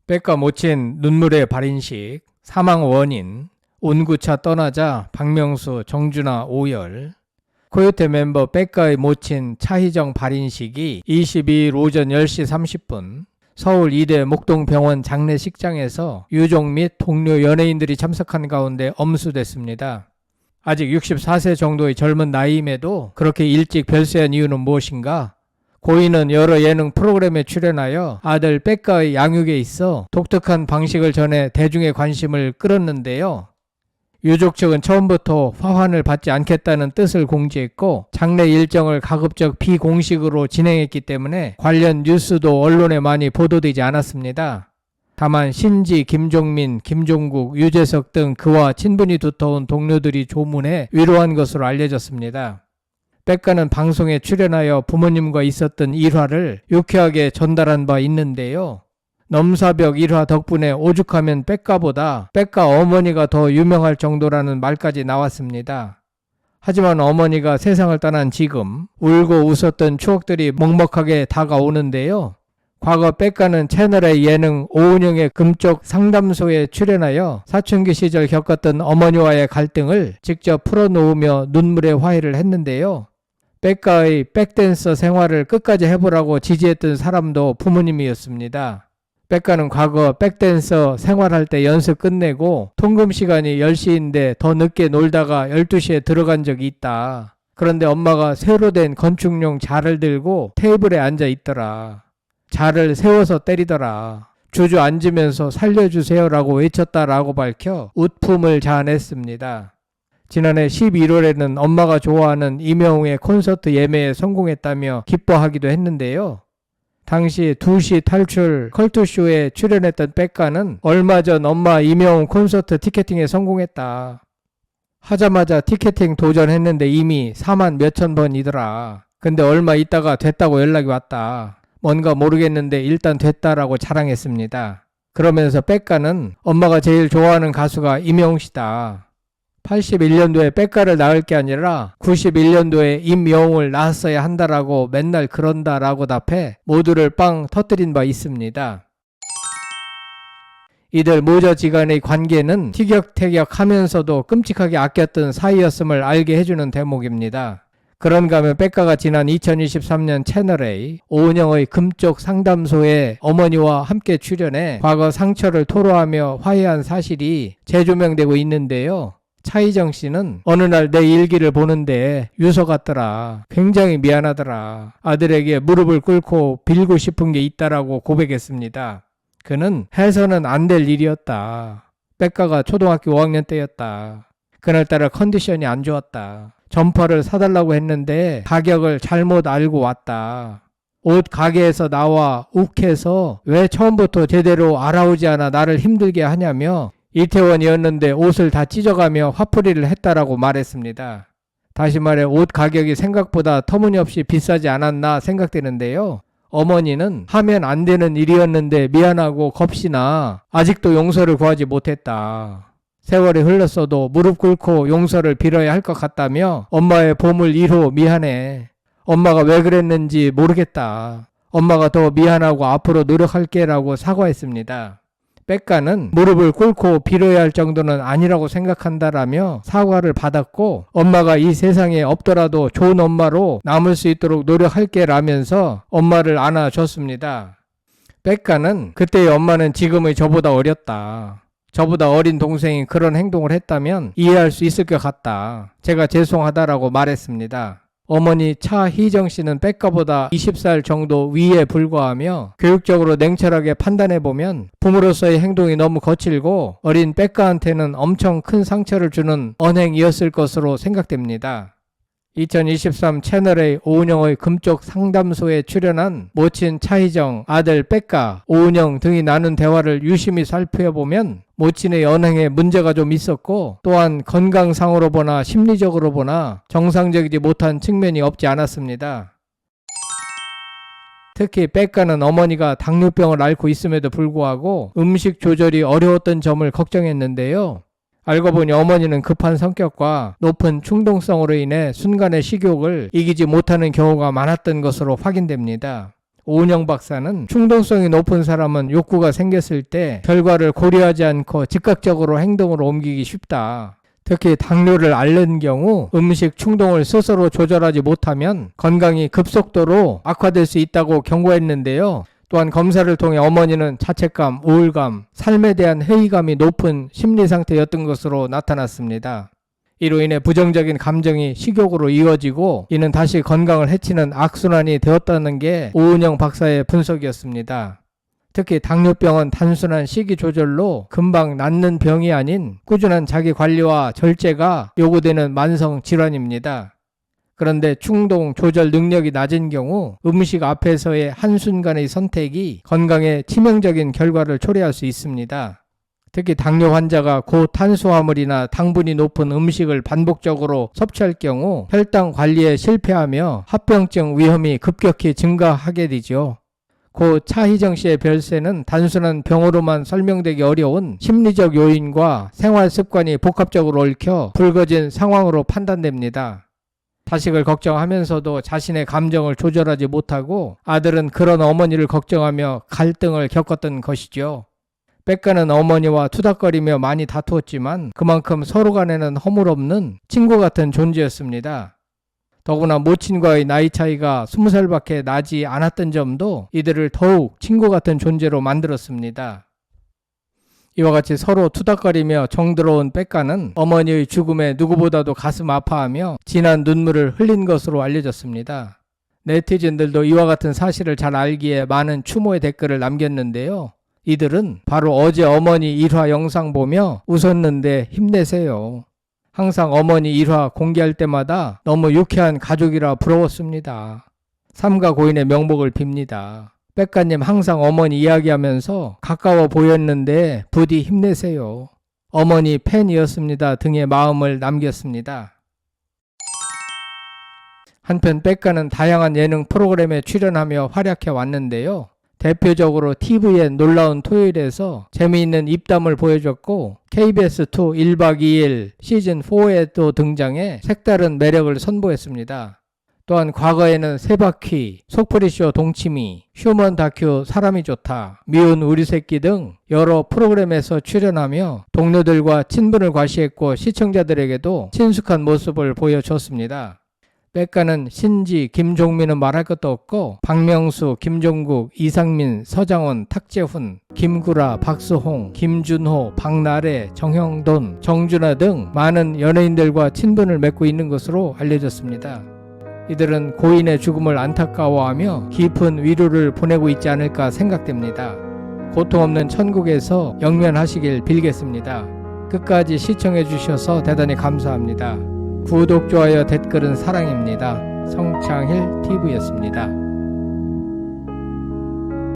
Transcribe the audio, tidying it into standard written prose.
백가 모친 눈물의 발인식, 사망 원인, 온구차 떠나자 박명수, 정준하, 오열. 코요태 멤버 백가의 모친 차희정 발인식이 22일 오전 10시 30분 서울 이대 목동병원 장례식장에서 유족 및 동료 연예인들이 참석한 가운데 엄수됐습니다. 아직 64세 정도의 젊은 나이임에도 그렇게 일찍 별세한 이유는 무엇인가? 고인은 여러 예능 프로그램에 출연하여 아들 백가의 양육에 있어 독특한 방식을 전해 대중의 관심을 끌었는데요. 유족 측은 처음부터 화환을 받지 않겠다는 뜻을 공지했고 장례 일정을 가급적 비공식으로 진행했기 때문에 관련 뉴스도 언론에 많이 보도되지 않았습니다. 다만 신지, 김종민, 김종국, 유재석 등 그와 친분이 두터운 동료들이 조문해 위로한 것으로 알려졌습니다. 백가는 방송에 출연하여 부모님과 있었던 일화를 유쾌하게 전달한 바 있는데요. 넘사벽 일화 덕분에 오죽하면 백가보다 백가 어머니가 더 유명할 정도라는 말까지 나왔습니다. 하지만 어머니가 세상을 떠난 지금 울고 웃었던 추억들이 먹먹하게 다가오는데요. 과거 백가는 채널의 예능 오은영의 금쪽 상담소에 출연하여 사춘기 시절 겪었던 어머니와의 갈등을 직접 풀어놓으며 눈물의 화해를 했는데요. 백가의 백댄서 생활을 끝까지 해보라고 지지했던 사람도 부모님이었습니다. 백가는 과거 백댄서 생활할 때 연습 끝내고 통금 시간이 10시인데 더 늦게 놀다가 12시에 들어간 적이 있다. 그런데 엄마가 새로 된 건축용 자를 들고 테이블에 앉아 있더라. 자를 세워서 때리더라. 주저앉으면서 살려주세요라고 외쳤다라고 밝혀 웃품을 자아냈습니다. 지난해 11월에는 엄마가 좋아하는 이명웅의 콘서트 예매에 성공했다며 기뻐하기도 했는데요. 당시 2시 탈출 컬투쇼에 출연했던 백가는 얼마 전 엄마 이명웅 콘서트 티켓팅에 성공했다. 하자마자 티켓팅 도전했는데 이미 4만 몇천 번이더라. 근데 얼마 있다가 됐다고 연락이 왔다. 뭔가 모르겠는데 일단 됐다라고 자랑했습니다. 그러면서 백가는 엄마가 제일 좋아하는 가수가 이명웅 씨다. 81년도에 백가를 낳을 게 아니라 91년도에 임영웅을 낳았어야 한다라고 맨날 그런다라고 답해 모두를 빵 터뜨린 바 있습니다. 이들 모저지간의 관계는 티격태격하면서도 끔찍하게 아꼈던 사이였음을 알게 해주는 대목입니다. 그런가 하면 백가가 지난 2023년 채널A 오은영의 금쪽 상담소에 어머니와 함께 출연해 과거 상처를 토로하며 화해한 사실이 재조명되고 있는데요. 차희정 씨는 어느 날 내 일기를 보는데 유서 같더라. 굉장히 미안하더라. 아들에게 무릎을 꿇고 빌고 싶은 게 있다라고 고백했습니다. 그는 해서는 안 될 일이었다. 백가가 초등학교 5학년 때였다. 그날따라 컨디션이 안 좋았다. 점퍼를 사달라고 했는데 가격을 잘못 알고 왔다. 옷 가게에서 나와 욱해서 왜 처음부터 제대로 알아오지 않아 나를 힘들게 하냐며 이태원이었는데 옷을 다 찢어가며 화풀이를 했다라고 말했습니다. 다시 말해 옷 가격이 생각보다 터무니없이 비싸지 않았나 생각되는데요. 어머니는 하면 안 되는 일이었는데 미안하고 겁시나 아직도 용서를 구하지 못했다. 세월이 흘렀어도 무릎 꿇고 용서를 빌어야 할 것 같다며 엄마의 보물 1호 미안해. 엄마가 왜 그랬는지 모르겠다. 엄마가 더 미안하고 앞으로 노력할게 라고 사과했습니다. 백가는 무릎을 꿇고 빌어야 할 정도는 아니라고 생각한다라며 사과를 받았고 엄마가 이 세상에 없더라도 좋은 엄마로 남을 수 있도록 노력할게 라면서 엄마를 안아줬습니다. 백가는 그때의 엄마는 지금의 저보다 어렸다. 저보다 어린 동생이 그런 행동을 했다면 이해할 수 있을 것 같다. 제가 죄송하다라고 말했습니다. 어머니 차희정 씨는 백가보다 20살 정도 위에 불과하며 교육적으로 냉철하게 판단해보면 부모로서의 행동이 너무 거칠고 어린 백가한테는 엄청 큰 상처를 주는 언행이었을 것으로 생각됩니다. 2023 채널A 오은영의 금쪽 상담소에 출연한 모친 차희정, 아들 백가, 오은영 등이 나눈 대화를 유심히 살펴보면 모친의 언행에 문제가 좀 있었고 또한 건강상으로 보나 심리적으로 보나 정상적이지 못한 측면이 없지 않았습니다. 특히 백가는 어머니가 당뇨병을 앓고 있음에도 불구하고 음식 조절이 어려웠던 점을 걱정했는데요. 알고 보니 어머니는 급한 성격과 높은 충동성으로 인해 순간의 식욕을 이기지 못하는 경우가 많았던 것으로 확인됩니다. 오은영 박사는 충동성이 높은 사람은 욕구가 생겼을 때 결과를 고려하지 않고 즉각적으로 행동으로 옮기기 쉽다. 특히 당뇨를 앓는 경우 음식 충동을 스스로 조절하지 못하면 건강이 급속도로 악화될 수 있다고 경고했는데요. 또한 검사를 통해 어머니는 자책감, 우울감, 삶에 대한 회의감이 높은 심리 상태였던 것으로 나타났습니다. 이로 인해 부정적인 감정이 식욕으로 이어지고 이는 다시 건강을 해치는 악순환이 되었다는 게 오은영 박사의 분석이었습니다. 특히 당뇨병은 단순한 식이 조절로 금방 낫는 병이 아닌 꾸준한 자기 관리와 절제가 요구되는 만성 질환입니다. 그런데 충동 조절 능력이 낮은 경우 음식 앞에서의 한순간의 선택이 건강에 치명적인 결과를 초래할 수 있습니다. 특히 당뇨 환자가 고탄수화물이나 당분이 높은 음식을 반복적으로 섭취할 경우 혈당 관리에 실패하며 합병증 위험이 급격히 증가하게 되죠. 고 차희정 씨의 별세는 단순한 병으로만 설명되기 어려운 심리적 요인과 생활 습관이 복합적으로 얽혀 불거진 상황으로 판단됩니다. 자식을 걱정하면서도 자신의 감정을 조절하지 못하고 아들은 그런 어머니를 걱정하며 갈등을 겪었던 것이죠. 백가는 어머니와 투닥거리며 많이 다투었지만 그만큼 서로 간에는 허물없는 친구 같은 존재였습니다. 더구나 모친과의 나이 차이가 20살밖에 나지 않았던 점도 이들을 더욱 친구 같은 존재로 만들었습니다. 이와 같이 서로 투닥거리며 정들어온 백가는 어머니의 죽음에 누구보다도 가슴 아파하며 진한 눈물을 흘린 것으로 알려졌습니다. 네티즌들도 이와 같은 사실을 잘 알기에 많은 추모의 댓글을 남겼는데요. 이들은 바로 어제 어머니 일화 영상 보며 웃었는데 힘내세요. 항상 어머니 일화 공개할 때마다 너무 유쾌한 가족이라 부러웠습니다. 삼가 고인의 명복을 빕니다. 백가님 항상 어머니 이야기하면서 가까워 보였는데 부디 힘내세요. 어머니 팬이었습니다 등의 마음을 남겼습니다. 한편 백가는 다양한 예능 프로그램에 출연하며 활약해 왔는데요. 대표적으로 TV의 놀라운 토요일에서 재미있는 입담을 보여줬고 KBS2 1박 2일 시즌4에도 등장해 색다른 매력을 선보였습니다. 또한 과거에는 세바퀴, 속풀이쇼 동치미, 휴먼 다큐 사람이 좋다, 미운 우리 새끼 등 여러 프로그램에서 출연하며 동료들과 친분을 과시했고 시청자들에게도 친숙한 모습을 보여줬습니다. 백가는 신지, 김종민은 말할 것도 없고 박명수, 김종국, 이상민, 서장훈, 탁재훈, 김구라, 박수홍, 김준호, 박나래, 정형돈, 정준하 등 많은 연예인들과 친분을 맺고 있는 것으로 알려졌습니다. 이들은 고인의 죽음을 안타까워하며 깊은 위로를 보내고 있지 않을까 생각됩니다. 고통 없는 천국에서 영면하시길 빌겠습니다. 끝까지 시청해 주셔서 대단히 감사합니다. 구독, 좋아요, 댓글은 사랑입니다. 성창힐 TV였습니다.